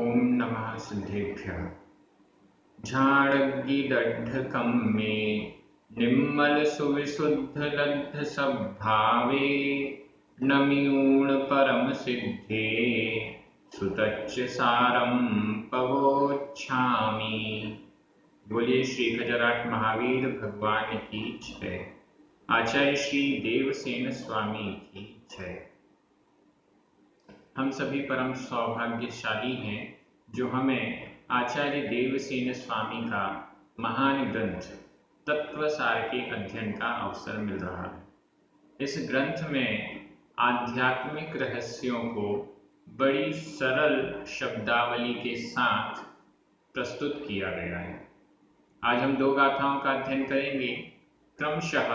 ओम नमः सिद्धेभ्यः। झाड़ग्गिदड्ढकं मे निर्मल सुविशुद्ध लब्ध सद्भावे नम्यूण परम सिद्धे सुतच्च सारं पवोच्छामि। बोलिए श्री खजराट महावीर भगवान की जय। आचार्य श्री देवसेन स्वामी की जय। हम सभी परम सौभाग्यशाली हैं जो हमें आचार्य देवसेन स्वामी का महान ग्रंथ तत्वसार के अध्ययन का अवसर मिल रहा है। इस ग्रंथ में आध्यात्मिक रहस्यों को बड़ी सरल शब्दावली के साथ प्रस्तुत किया गया है। आज हम दो गाथाओं का अध्ययन करेंगे, क्रमशः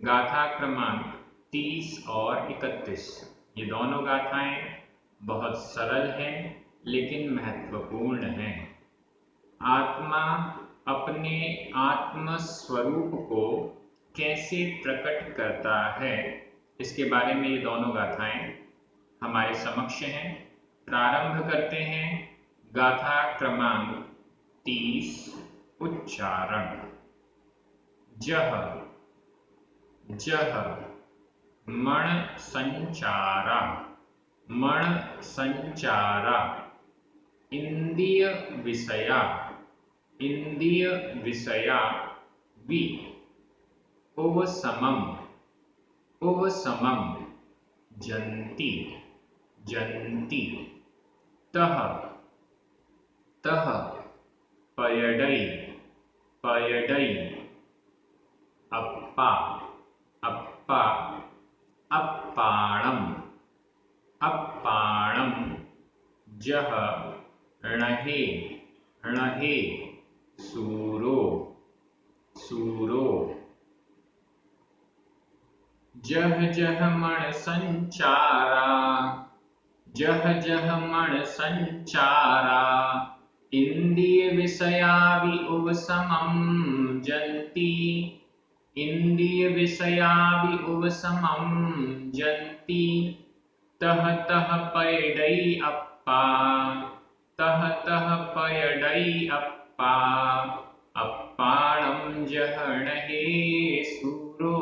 गाथा क्रमांक 30 और 31। ये दोनों गाथाएं बहुत सरल हैं लेकिन महत्वपूर्ण हैं। आत्मा अपने आत्म स्वरूप को कैसे प्रकट करता है, इसके बारे में ये दोनों गाथाएं हमारे समक्ष हैं। प्रारंभ करते हैं गाथा क्रमांक 30। उच्चारण। जह जह मण संचारा, मण संचारा इंद्रिय विषया, इंद्रिय विषया वि उपशमम्, उपशमम् जन्ति, जन्ति तः, तः पयडै, पयडै अप्पा, अप्पा अप्पाणम्, अप्पाणम् जह णहे, णहे सूरो, सूरो जह जह मण संचारा, जह जह मण संचारा इंद्रिय विषया वि उपशमम् जन्ति, इंद्रिय विषया वि उपशमम् जन्ति तह तह पयडै अप्पा, तह तह पयडै अप्पा अप्पाणं जहणहे सूरो,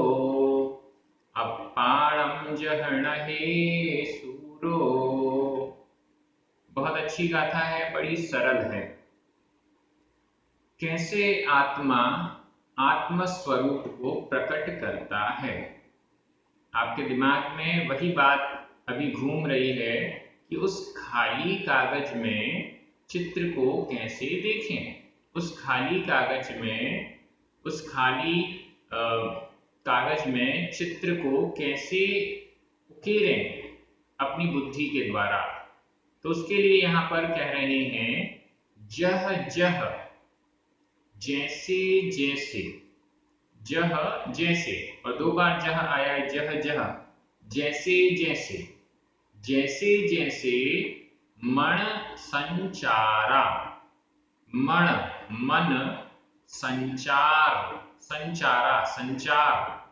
अप्पाणं जहणहे सूरो। बहुत अच्छी गाथा है, बड़ी सरल है। कैसे आत्मा आत्म स्वरूप को प्रकट करता है। आपके दिमाग में वही बात अभी घूम रही है कि उस खाली कागज में चित्र को कैसे देखें, उस खाली कागज में, उस खाली कागज में चित्र को कैसे उकेरें अपनी बुद्धि के द्वारा। तो उसके लिए यहाँ पर कह रहे हैं जह जह, जैसे जैसे, जह जैसे, और दो बार जह आया है, जह जह जैसे जैसे, जैसे जैसे मण संचारा, मण मन संचार, संचारा संचार,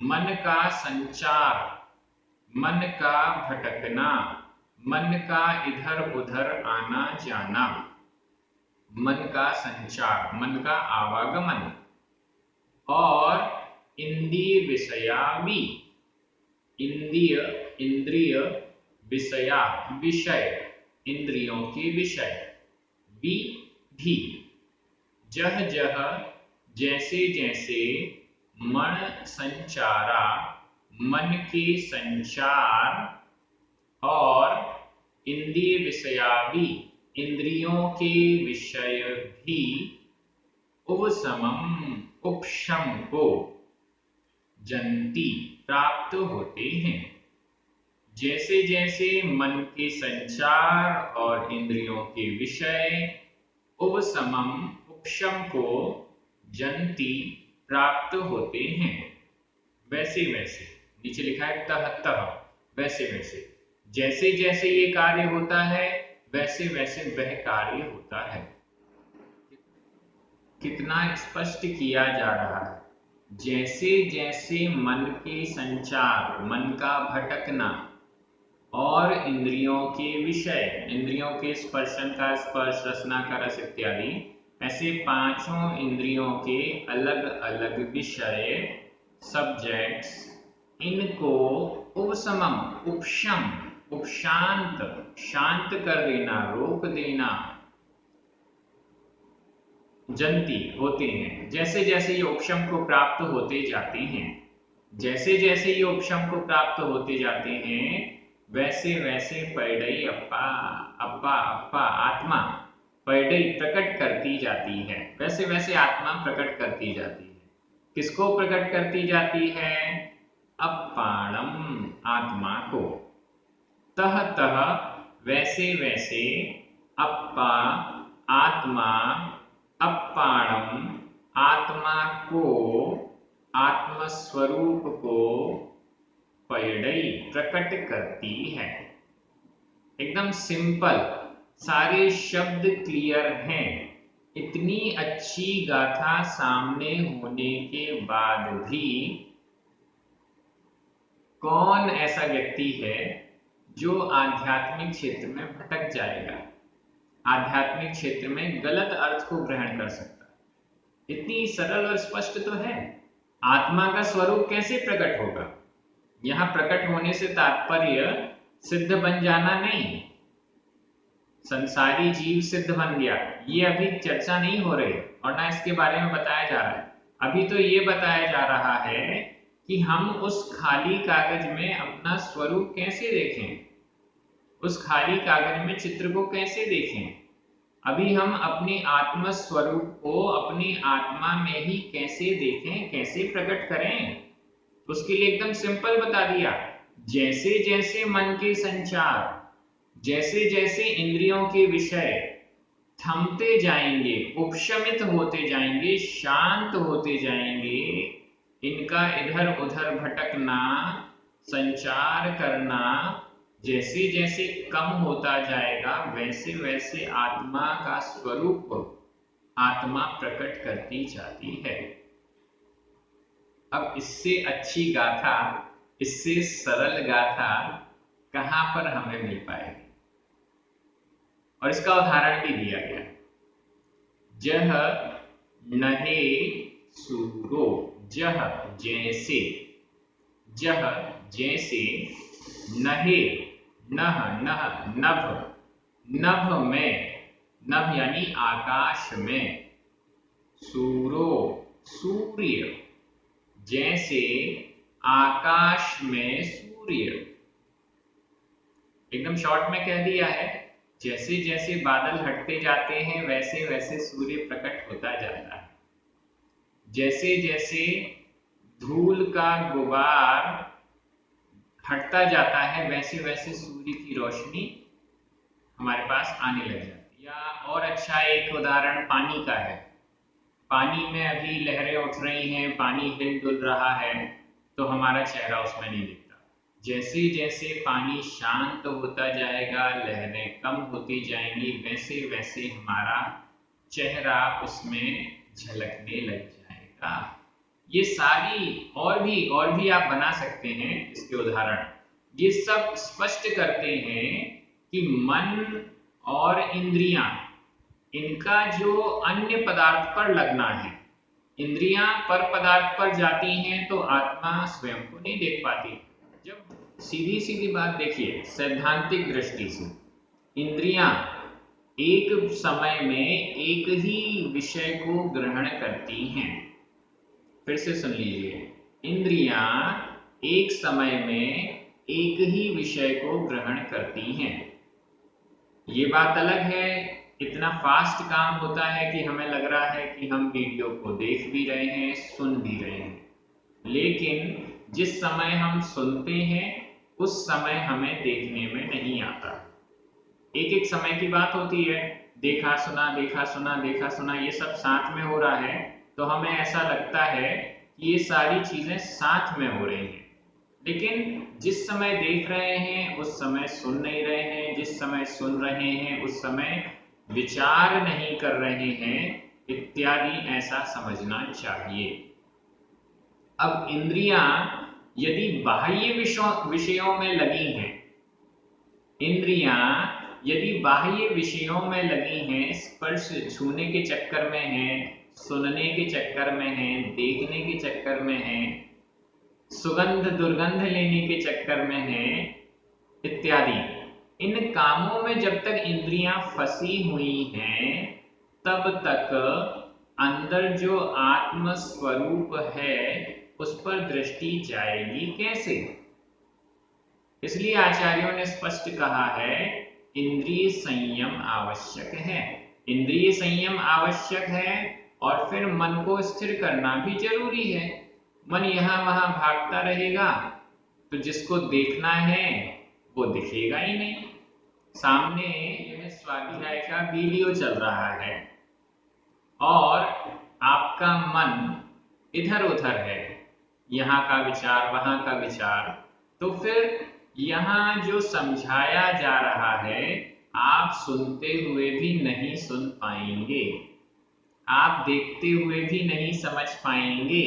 मन का संचार, मन का भटकना, मन का इधर उधर आना जाना, मन का संचार, मन का आवागमन, और इंद्रिय विषया भी, इंद्रिय, इंद्रिय विषया, विषय, इंद्रियों के विषय, भी जह जह जैसे जैसे मन संचारा, मन के संचार, और इंद्रिय विषया भी, इंद्रियों के विषय भी उपशमम्, उपशम को, जन्ति प्राप्त होते हैं। जैसे जैसे मन के संचार और इंद्रियों के विषय उपशमम्, उपशम को, जन्ति प्राप्त होते हैं, वैसे वैसे, नीचे लिखा है तह तह, वैसे वैसे, जैसे जैसे ये कार्य होता है वैसे वैसे वह कार्य होता है। कितना स्पष्ट किया जा रहा है। जैसे जैसे मन के संचार, मन का भटकना, और इंद्रियों के विषय, इंद्रियों के स्पर्शन का स्पर्श, रसना का रस इत्यादि, ऐसे पांचों इंद्रियों के अलग अलग विषय, सब्जेक्ट्स, इनको उपशमम, उपशम, उपशांत, शांत कर देना, रोक देना, जंती होते हैं। जैसे जैसे ये उपशम को प्राप्त होते जाते हैं, जैसे जैसे ये उपशम को प्राप्त होते जाते हैं, वैसे वैसे पैडई अप्पा, अप्पा अप्पा आत्मा पैडई प्रकट करती जाती है, वैसे वैसे आत्मा प्रकट करती जाती है। किसको प्रकट करती जाती है? अप्पाणम, आत्मा को। तह तह, वैसे वैसे, अप्पा, आत्मा, अप्पाणम, आत्मा को, आत्मस्वरूप को पैडई प्रकट करती है। एकदम सिंपल, सारे शब्द क्लियर हैं। इतनी अच्छी गाथा सामने होने के बाद भी कौन ऐसा व्यक्ति है जो आध्यात्मिक क्षेत्र में भटक जाएगा, आध्यात्मिक क्षेत्र में गलत अर्थ को ग्रहण कर सकता है? इतनी सरल और स्पष्ट तो है। आत्मा का स्वरूप कैसे प्रकट होगा? यहां प्रकट होने से तात्पर्य सिद्ध बन जाना नहीं, संसारी जीव सिद्ध बन गया, ये अभी चर्चा नहीं हो रही और ना इसके बारे में बताया जा रहा है। अभी तो ये बताया जा रहा है कि हम उस खाली कागज में अपना स्वरूप कैसे देखें, उस खाली कागज में चित्र को कैसे देखें। अभी हम अपने आत्म स्वरूप को अपनी आत्मा में ही कैसे देखें, कैसे प्रकट करें, उसके लिए एकदम सिंपल बता दिया। जैसे जैसे मन के संचार, जैसे जैसे इंद्रियों के विषय थमते जाएंगे, उपशमित होते जाएंगे, शांत होते जाएंगे, इनका इधर उधर भटकना, संचार करना जैसे जैसे कम होता जाएगा, वैसे वैसे आत्मा का स्वरूप आत्मा प्रकट करती जाती है। अब इससे अच्छी गाथा, इससे सरल गाथा कहां पर हमें मिल पाएगी? और इसका उदाहरण भी दिया गया, जह नहे सूरो, जह जैसे, जह जैसे, नहे नह नह नभ, नभ में, नभ यानी आकाश में, सूरो सूर्य, जैसे आकाश में सूर्य। एकदम शॉर्ट में कह दिया है, जैसे जैसे बादल हटते जाते हैं वैसे वैसे सूर्य प्रकट होता जाता है। जैसे जैसे धूल का गुबार हटता जाता है वैसे वैसे सूर्य की रोशनी हमारे पास आने लग जाती है। या और अच्छा एक उदाहरण पानी का है। पानी में अभी लहरें उठ रही हैं, पानी हिल डुल रहा है, तो हमारा चेहरा उसमें नहीं दिखता। जैसे जैसे पानी शांत होता जाएगा, लहरें कम होती जाएंगी, वैसे वैसे हमारा चेहरा उसमें झलकने लग जाएगा। ये सारी और भी आप बना सकते हैं इसके उदाहरण। ये सब स्पष्ट करते हैं कि मन और इंद्रियां, इनका जो अन्य पदार्थ पर लगना है, इंद्रियां पर पदार्थ पर जाती हैं तो आत्मा स्वयं को नहीं देख पाती। जब सीधी सीधी बात देखिए, सैद्धांतिक दृष्टि से इंद्रियां एक समय में एक ही विषय को ग्रहण करती हैं। फिर से सुन लीजिए, इंद्रियां एक समय में एक ही विषय को ग्रहण करती हैं। ये बात अलग है, इतना फास्ट काम होता है कि हमें लग रहा है कि हम वीडियो को देख भी रहे हैं, सुन भी रहे हैं, लेकिन जिस समय हम सुनते हैं उस समय हमें देखने में नहीं आता। एक एक समय की बात होती है, देखा सुना देखा सुना देखा सुना, ये सब साथ में हो रहा है, तो हमें ऐसा लगता है कि ये सारी चीजें साथ में हो रही हैं। लेकिन जिस समय देख रहे हैं उस समय सुन नहीं रहे हैं, जिस समय सुन रहे हैं उस समय विचार नहीं कर रहे हैं, इत्यादि, ऐसा समझना चाहिए। अब इंद्रियां यदि बाह्य विषयों में लगी हैं, इंद्रियां यदि बाह्य विषयों में लगी हैं, स्पर्श छूने के चक्कर में हैं, सुनने के चक्कर में हैं, देखने के चक्कर में हैं, सुगंध दुर्गंध लेने के चक्कर में हैं, इत्यादि, इन कामों में जब तक इंद्रियां फंसी हुई हैं तब तक अंदर जो आत्म स्वरूप है उस पर दृष्टि जाएगी कैसे। इसलिए आचार्यों ने स्पष्ट कहा है इंद्रिय संयम आवश्यक है। इंद्रिय संयम आवश्यक है और फिर मन को स्थिर करना भी जरूरी है। मन यहां वहां भागता रहेगा तो जिसको देखना है वो दिखेगा ही नहीं। सामने यह स्वाध्याय का वीडियो चल रहा है और आपका मन इधर उधर है, यहाँ का विचार वहां का विचार, तो फिर यहाँ जो समझाया जा रहा है आप सुनते हुए भी नहीं सुन पाएंगे, आप देखते हुए भी नहीं समझ पाएंगे।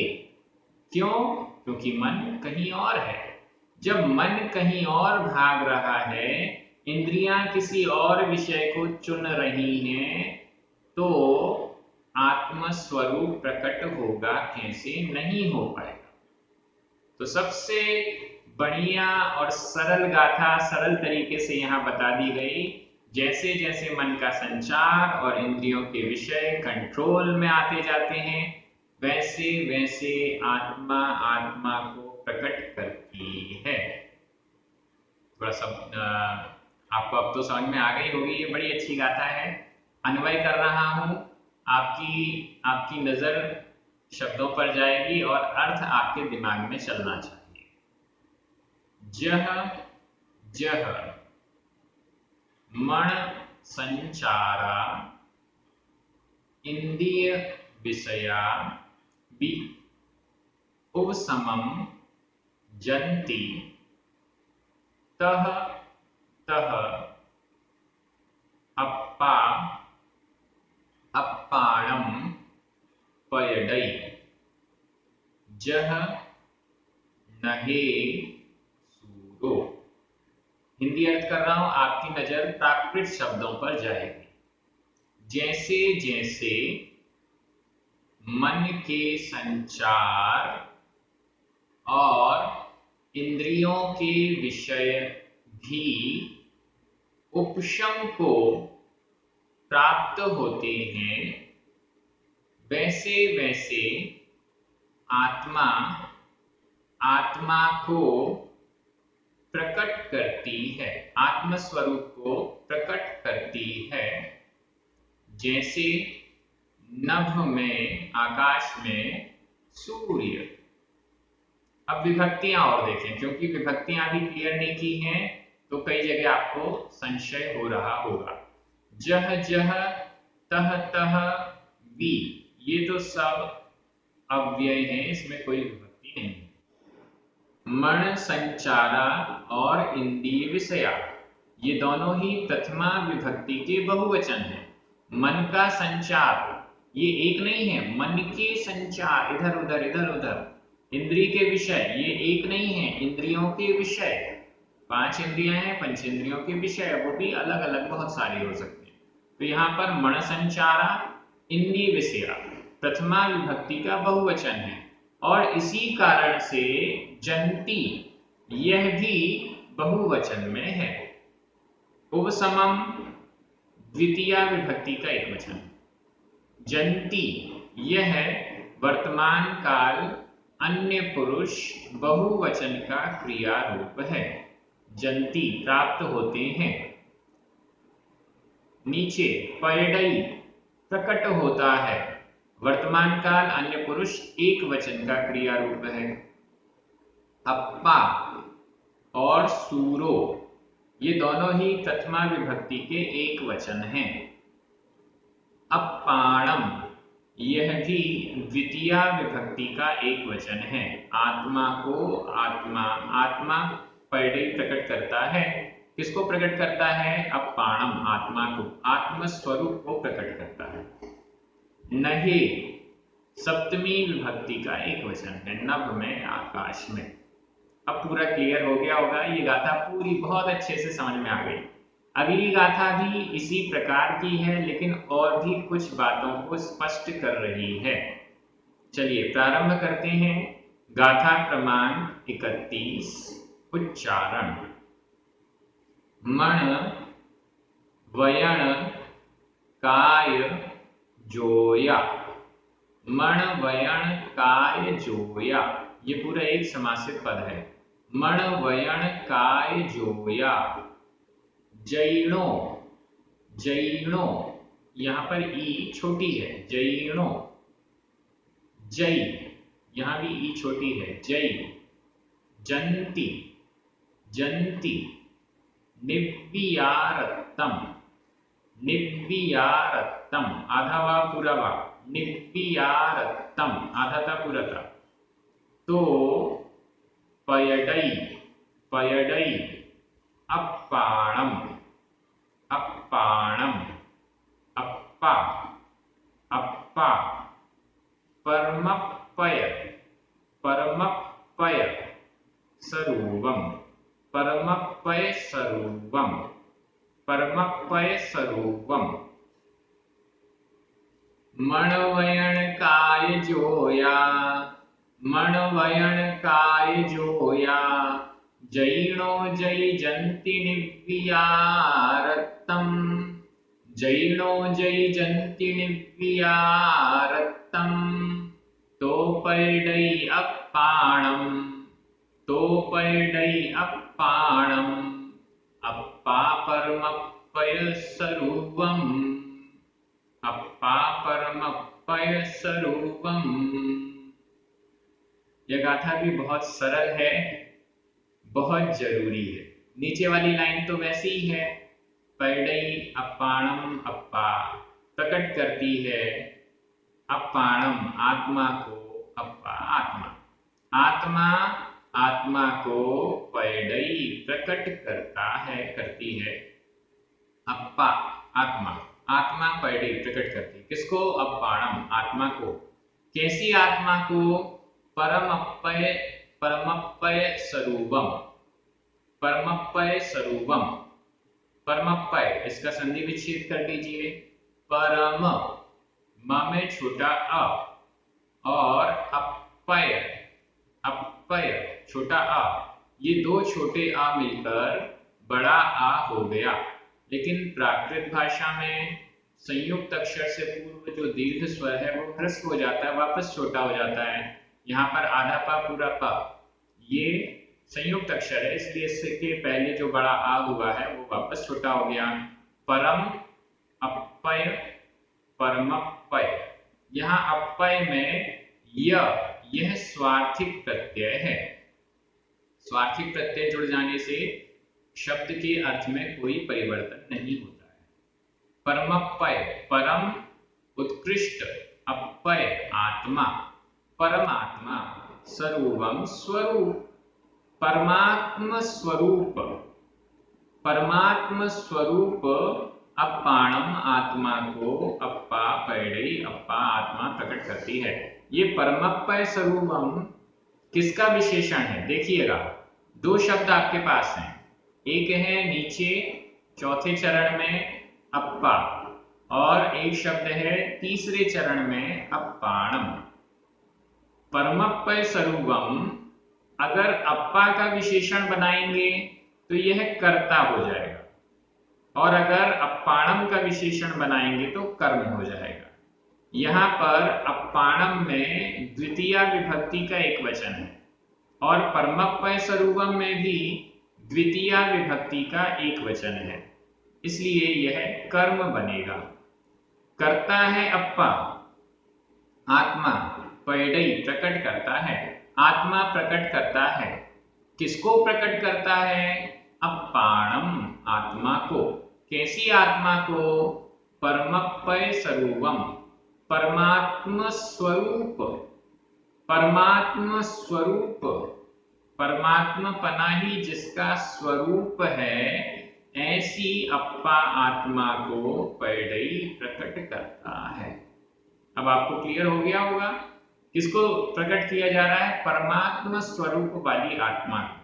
क्यों? क्योंकि मन कहीं और है। जब मन कहीं और भाग रहा है, इंद्रियां किसी और विषय को चुन रही हैं, तो आत्म स्वरूप प्रकट होगा कैसे? नहीं हो पाएगा। तो सबसे बढ़िया और सरल गाथा सरल तरीके से यहाँ बता दी गई। जैसे जैसे मन का संचार और इंद्रियों के विषय कंट्रोल में आते जाते हैं, वैसे वैसे आत्मा आत्मा को प्रकट करती है। थोड़ा सब आपको अब तो समझ में आ गई होगी। ये बड़ी अच्छी गाथा है। अन्वय कर रहा हूँ, आपकी नजर शब्दों पर जाएगी और अर्थ आपके दिमाग में चलना चाहिए। जह जह मण संचारा इंद्रिय विषया भी उपशमं जन्ति तह तह अप्पाणं पयडै जह नहे सूरो। हिंदी अर्थ कर रहा हूं, आपकी नजर प्राकृत शब्दों पर जाएगी। जैसे जैसे मन के संचार और इंद्रियों के विषय भी उपशम को प्राप्त होते हैं, वैसे वैसे आत्मा आत्मा को प्रकट करती है, आत्म स्वरूप को प्रकट करती है। जैसे नभ में, आकाश में सूर्य। अब विभक्तियां और देखें, क्योंकि विभक्तियां भी क्लियर नहीं की हैं तो कई जगह आपको संशय हो रहा होगा। जह जह तह तह वी, ये तो सब अव्यय हैं, इसमें कोई विभक्ति नहीं। मण संचारा और इंद्रिय विषया, ये दोनों ही प्रथमा विभक्ति के बहुवचन हैं। मन का संचार ये एक नहीं है, मन के संचार इधर उधर। इंद्रिय के विषय ये एक नहीं है, इंद्रियों के विषय। 5 इंद्रियां हैं, पंचेंद्रियों के विषय वो भी अलग अलग बहुत सारे हो सकते हैं। तो यहाँ पर मण संचारा इंद्रिय विषया प्रथमा विभक्ति का बहुवचन है और इसी कारण से जंती यह भी बहुवचन में है। उपशमम द्वितीया विभक्ति का एक वचन। जंती यह वर्तमान काल अन्य पुरुष बहुवचन का क्रिया रूप है। जंती प्राप्त होते हैं। नीचे पयडई प्रकट होता है, वर्तमान काल अन्य पुरुष एक वचन का क्रिया रूप है। अप्पा और सूरो ये दोनों ही प्रथमा विभक्ति के एक वचन हैं। अप्पाणम यह भी द्वितीया विभक्ति का एक वचन है। आत्मा को आत्मा पयडई प्रकट करता है। किसको प्रकट करता है? अप्पाणम आत्मा को, आत्म स्वरूप को प्रकट करता है। नहे सप्तमी विभक्ति का एक वचन है, नभ में, आकाश में। अब पूरा क्लियर हो गया होगा, ये गाथा पूरी बहुत अच्छे से समझ में आ गई। अगली गाथा भी इसी प्रकार की है, लेकिन और भी कुछ बातों को स्पष्ट कर रही है। चलिए प्रारंभ करते हैं। गाथा क्रमांक 31, उच्चारण। मण वयण काय जोया। मण वयण काय जोया, ये पूरा एक समासित पद है। मण वयण काय जोया। जैनो, जैनो, यहां पर ई छोटी है, जैनो। जय, यहां भी ई छोटी है, जय। जंती, जंती। निव्वियारत्तम, निव्वियारत्तम, आधा वा पूरा वा, निव्वियारत्तम, आधा था पूरा था। तो पयडई, पयडई। अप्पाणम, अप्पाणम। अप्पा, अप्पा। परमप्पय, परमप्पय। सरूवम, परमप्पय सरूवम, परमप्पय सरूवम। मणवयण काय जोया, मणवयण काय जोया। जैनो जै जंति निव्वियारत्तम, जैनो जै जंति निव्वियारत्तम। तोपैडै अप्पाणम, तोपैडै अप्पाणम। अप्पा परमप्पय सरूवम, अप्पा परमप्पय सरूवम। यह गाथा भी बहुत सरल है, बहुत जरूरी है। नीचे वाली लाइन तो वैसी ही है, पैडई अप्पाणम, अप्पा प्रकट करती है अप्पाणम आत्मा को, अप्पा आत्मा, आत्मा आत्मा को पैडई प्रकट करता है, करती है। अप्पा आत्मा, आत्मा पैडई प्रकट करती, किसको? अप्पाणम आत्मा को। कैसी आत्मा को? परमप्पय, परमप्पय स्वरूपम, परमप्पय स्वरूपम। परमप्पय, इसका संधि विच्छेद कर दीजिए। परम, म में छोटा अ, और अप्पय, अप्पय छोटा आ, ये दो छोटे आ मिलकर बड़ा आ हो गया। लेकिन प्राकृत भाषा में संयुक्त अक्षर से पूर्व जो दीर्घ स्वर है वो ह्रस्व हो जाता है, वापस छोटा हो जाता है। यहाँ पर आधा पा पूरा पा, ये संयुक्त अक्षर है, इसलिए इसके पहले जो बड़ा आ हुआ है वो वापस छोटा हो गया। परम अप्पय, परमप्पय। यहाँ अप्पय में यह स्वार्थिक प्रत्यय है। स्वार्थिक प्रत्यय जुड़ जाने से शब्द के अर्थ में कोई परिवर्तन नहीं होता है। परमप्पय, परम उत्कृष्ट, अप्पय आत्मा, परमात्मा, स्वरूपम स्वरूप, परमात्म स्वरूप, परमात्म स्वरूप। अप्पाणम आत्मा को अप्पा पैडई, अप्पा आत्मा प्रकट करती है। ये परमप्पय स्वरूपम किसका विशेषण है? देखिएगा, दो शब्द आपके पास हैं, एक है नीचे चौथे चरण में अप्पा, और एक शब्द है तीसरे चरण में अप्पाणम। परमप्पय स्वरूपम अगर अप्पा का विशेषण बनाएंगे तो यह कर्ता हो जाएगा, और अगर अप्पाणम का विशेषण बनाएंगे तो कर्म हो जाएगा। यहाँ पर अप्पाणम में द्वितीया विभक्ति का एक वचन है, और परमप्पय स्वरूपम में भी द्वितीया विभक्ति का एक वचन है, इसलिए यह कर्म बनेगा। करता है अप्पा, आत्मा, पैडई प्रकट करता है, आत्मा प्रकट करता है। किसको प्रकट करता है? अप्पाणम आत्मा को। कैसी आत्मा को? परमप्पय स्वरूपम, परमात्म स्वरूप, परमात्म स्वरूप, परमात्म पना ही जिसका स्वरूप है, ऐसी अप्पा आत्मा को पैडई प्रकट करता है। अब आपको क्लियर हो गया होगा किसको प्रकट किया जा रहा है? परमात्मा स्वरूप वाली आत्मा को,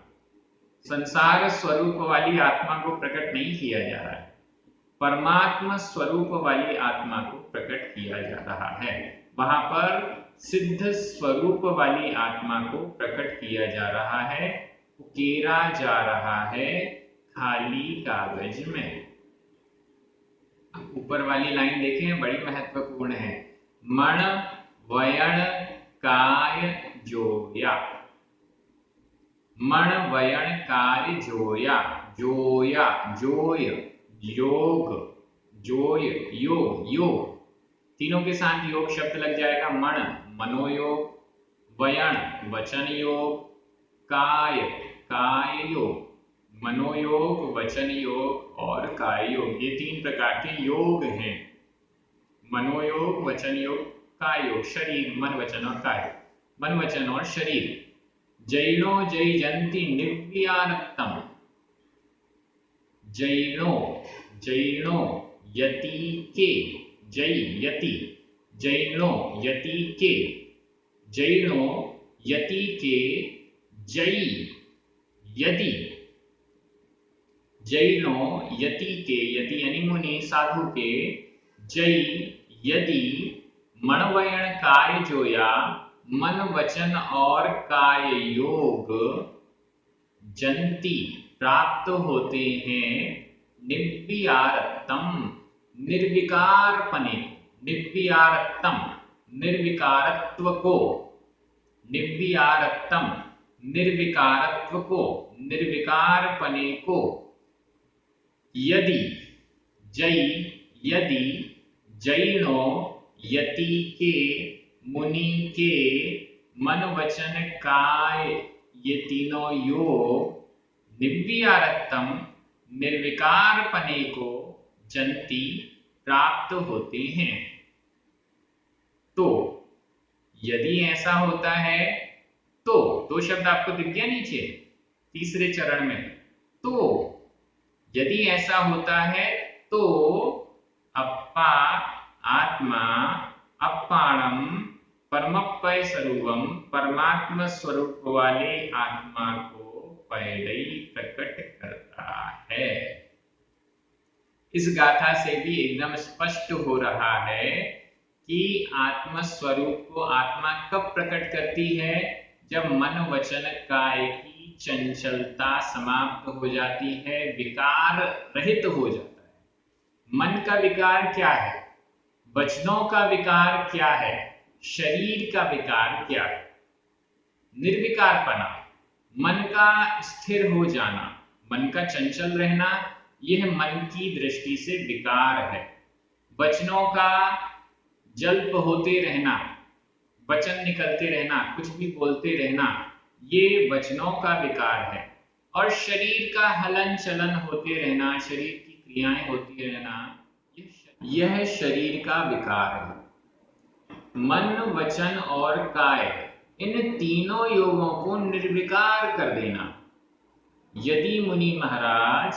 संसार स्वरूप वाली आत्मा को प्रकट नहीं किया जा रहा है, परमात्मा स्वरूप वाली आत्मा को प्रकट किया जा रहा है। वहां पर सिद्ध स्वरूप वाली आत्मा को प्रकट किया जा रहा है, उकेरा जा रहा है खाली कागज में। ऊपर वाली लाइन देखें, बड़ी महत्वपूर्ण है। मण वयण काय जोया, मण वयण काय जोया, जोया जोय योग, जोय योग, योग तीनों के साथ योग शब्द लग जाएगा। मण मनोयोग, वयण वचन योग, काय काय योग, मनोयोग वचन योग और काय योग, ये तीन प्रकार के योग हैं। मनोयोग वचन योग काय योग, शरीर मन वचन और काय, मन वचन और शरीर। जैनो जैजंती निव्यानक्तम, जैनो जैनो यति के, जै यति, जैनो यति के, जैनो यति के, जै यदि, जैनो यति के, यति यानी मुनि साधु के, जै यदि मनवयण काय जोया, मन वचन और काय योग, जंती प्राप्त होते हैं, निव्यारत्तम निर्विकारपने, निव्यारत्तम निर्विकारत्व को, निव्यारत्तम निर्विकारत्व को, निर्विकारपने को, यदि जै यदि जैनो यति के मुनि के मन वचन काय ये तीनों योग निव्यारत्तम निर्विकारपने को जंती प्राप्त होते हैं। तो यदि ऐसा होता है तो, दो शब्द आपको दिख गया नीचे तीसरे चरण में। तो यदि ऐसा होता है तो अप्पा आत्मा अप्पाणम परमप्पय स्वरूपम, परमात्मा स्वरूप वाले आत्मा को पहले ही प्रकट करता है। इस गाथा से भी एकदम स्पष्ट हो रहा है कि आत्मा स्वरूप को आत्मा कब प्रकट करती है? जब मन वचन काय की चंचलता समाप्त हो जाती है, विकार रहित हो जाता है। मन का विकार क्या है? वचनों का विकार क्या है? शरीर का विकार क्या है? निर्विकारपना, मन का स्थिर हो जाना, मन का चंचल रहना, यह मन की दृष्टि से विकार है। वचनों का जल्प होते रहना, वचन निकलते रहना, कुछ भी बोलते रहना, ये वचनों का विकार है। और शरीर का हलन चलन होते रहना, शरीर की क्रियाएं होती रहना, यह शरीर का विकार है। मन वचन और काय, इन तीनों योगों को निर्विकार कर देना। यदि मुनि महाराज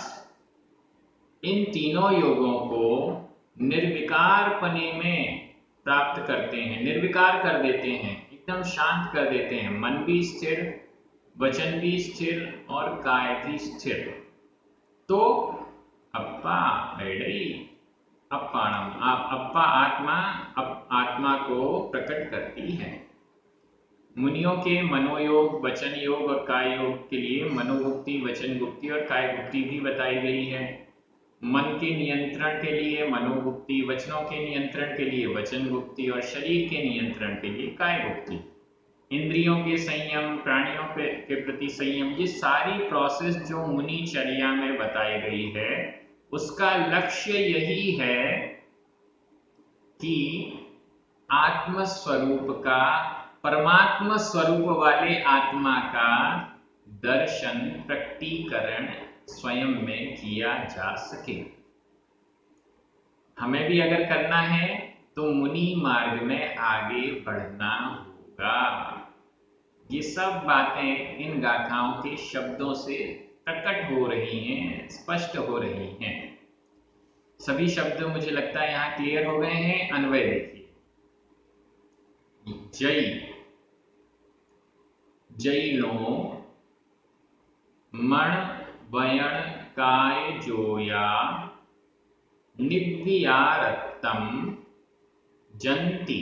इन तीनों योगों को निर्विकारपने में प्राप्त करते हैं, निर्विकार कर देते हैं, एकदम शांत कर देते हैं, मन भी स्थिर, वचन भी स्थिर और काय भी स्थिर, तो अप्पा एडई अप्पाणम, अप्पा आत्मा आत्मा को प्रकट करती है। मुनियों के मनोयोग वचन योग और काय योग के लिए मनोगुप्ति, वचन गुप्ति और काय गुप्ति भी बताई गई है। मन के नियंत्रण के लिए मनोगुप्ति, वचनों के नियंत्रण के लिए वचन गुप्ति और शरीर के नियंत्रण के लिए काय गुप्ति। इंद्रियों के संयम, प्राणियों के प्रति संयम, ये सारी प्रोसेस जो मुनिचर्या में बताई गई है, उसका लक्ष्य यही है कि आत्म स्वरूप का, परमात्मा स्वरूप वाले आत्मा का दर्शन, प्रकटीकरण स्वयं में किया जा सके। हमें भी अगर करना है तो मुनि मार्ग में आगे बढ़ना होगा। ये सब बातें इन गाथाओं के शब्दों से प्रकट हो रही हैं, स्पष्ट हो रही हैं। सभी शब्द मुझे लगता है यहाँ क्लियर हो गए हैं। अन्वय देखिए, जय जैनो मण वयण काय जोया निव्यारक्तम जंती।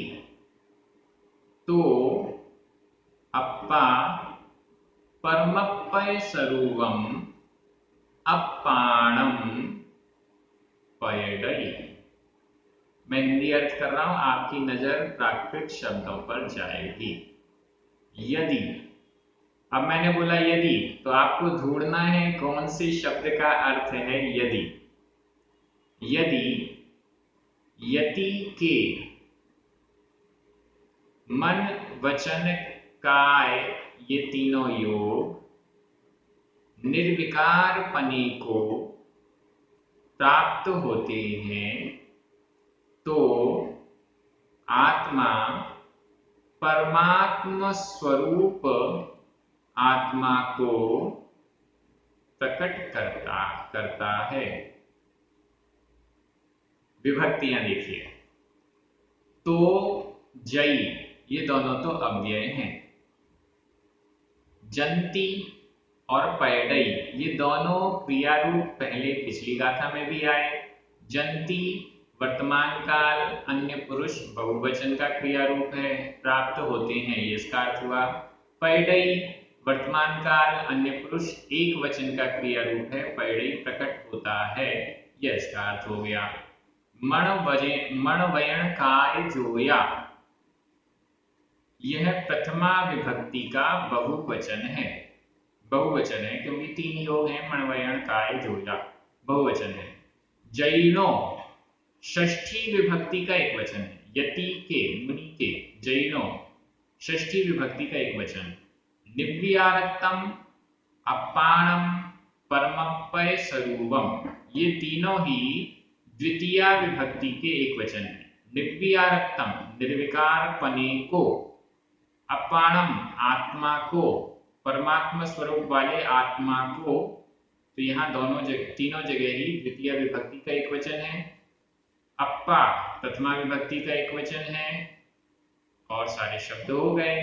तो अप्पा परमप्पय सरूवम अप्पाणम पयडई। मैं हिंदी अर्थ कर रहा हूं, आपकी नजर प्राकृत शब्दों पर जाएगी। यदि, अब मैंने बोला यदि, तो आपको ढूंढना है कौन से शब्द का अर्थ है यदि। यदि, यति के, मन वचन काय, ये तीनों योग निर्विकार पने को प्राप्त होते हैं, तो आत्मा परमात्म स्वरूप आत्मा को प्रकट करता है। विभक्तियां देखिए, तो जई, ये दोनों तो अव्यय हैं। जंती और पैडई, ये दोनों क्रिया रूप पहले पिछली गाथा में भी आए। जंती वर्तमान काल अन्य पुरुष बहुवचन का क्रिया रूप है, प्राप्त होते हैं, ये इसका अर्थ हुआ। पैडई वर्तमान काल अन्य पुरुष एक वचन का क्रिया रूप है, पैडई प्रकट होता है, यह इसका अर्थ हो गया। मण वयण काय जोया, यह प्रथमा विभक्ति का बहुवचन है। बहुवचन है क्योंकि तीन योग हैं, मणवयण काय जोया, बहुवचन है। जैनो षष्ठी विभक्ति का एक वचन है। यति के, मुनि के, जैनो षष्ठी विभक्ति का एक वचन। निव्यारक्तम, अप्पाणम, परमप्पय सरूवम, ये तीनों ही द्वितीया विभक्ति के एक वचन है। निव्यारक्तम निर्विकार पने को, अप्पाणम आत्मा को, परमात्मा स्वरूप वाले आत्मा को, तो यहाँ तीनों जगह ही द्वितीय विभक्ति का एक वचन है। अप्पा प्रथमा विभक्ति का एक वचन है, और सारे शब्द हो गए।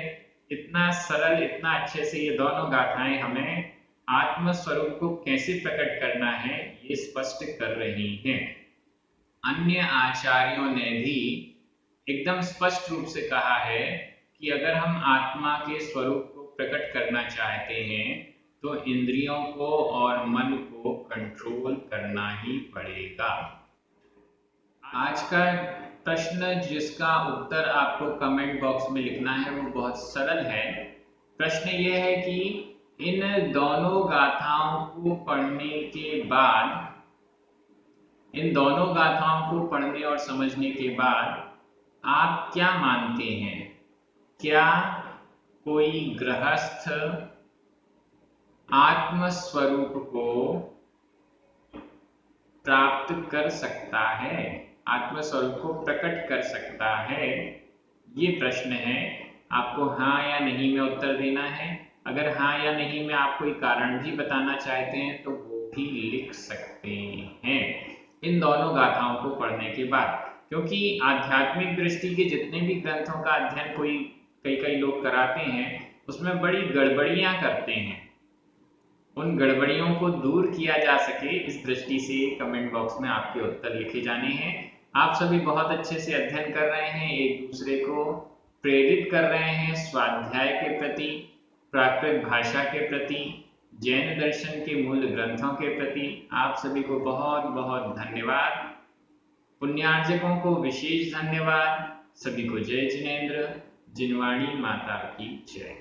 इतना सरल, इतना अच्छे से ये दोनों गाथाएं हमें आत्म स्वरूप को कैसे प्रकट करना है ये स्पष्ट कर रही हैं। अन्य आचार्यों ने भी एकदम स्पष्ट रूप से कहा है कि अगर हम आत्मा के स्वरूप को प्रकट करना चाहते हैं तो इंद्रियों को और मन को कंट्रोल करना ही पड़ेगा। आज का प्रश्न जिसका उत्तर आपको कमेंट बॉक्स में लिखना है वो बहुत सरल है। प्रश्न ये है कि इन दोनों गाथाओं को पढ़ने के बाद, इन दोनों गाथाओं को पढ़ने और समझने के बाद आप क्या मानते हैं? क्या कोई गृहस्थ आत्म स्वरूप को प्राप्त कर सकता है, आत्म स्वरूप को प्रकट कर सकता है? ये प्रश्न है, आपको हाँ या नहीं में उत्तर देना है। अगर हाँ या नहीं में आप कोई कारण भी बताना चाहते हैं तो वो भी लिख सकते हैं इन दोनों गाथाओं को पढ़ने के बाद, क्योंकि आध्यात्मिक दृष्टि के जितने भी ग्रंथों का अध्ययन कई लोग कराते हैं उसमें बड़ी गड़बड़ियां करते हैं। उन गड़बड़ियों को दूर किया जा सके इस दृष्टि से कमेंट बॉक्स में आपके उत्तर लिखे जाने हैं। आप सभी बहुत अच्छे से अध्ययन कर रहे हैं, एक दूसरे को प्रेरित कर रहे हैं स्वाध्याय के प्रति, प्राकृत भाषा के प्रति, जैन दर्शन के मूल ग्रंथों के प्रति। आप सभी को बहुत बहुत धन्यवाद। पुण्यार्जकों को विशेष धन्यवाद। सभी को जय जिनेंद्र। जिनवाणी माता की जय।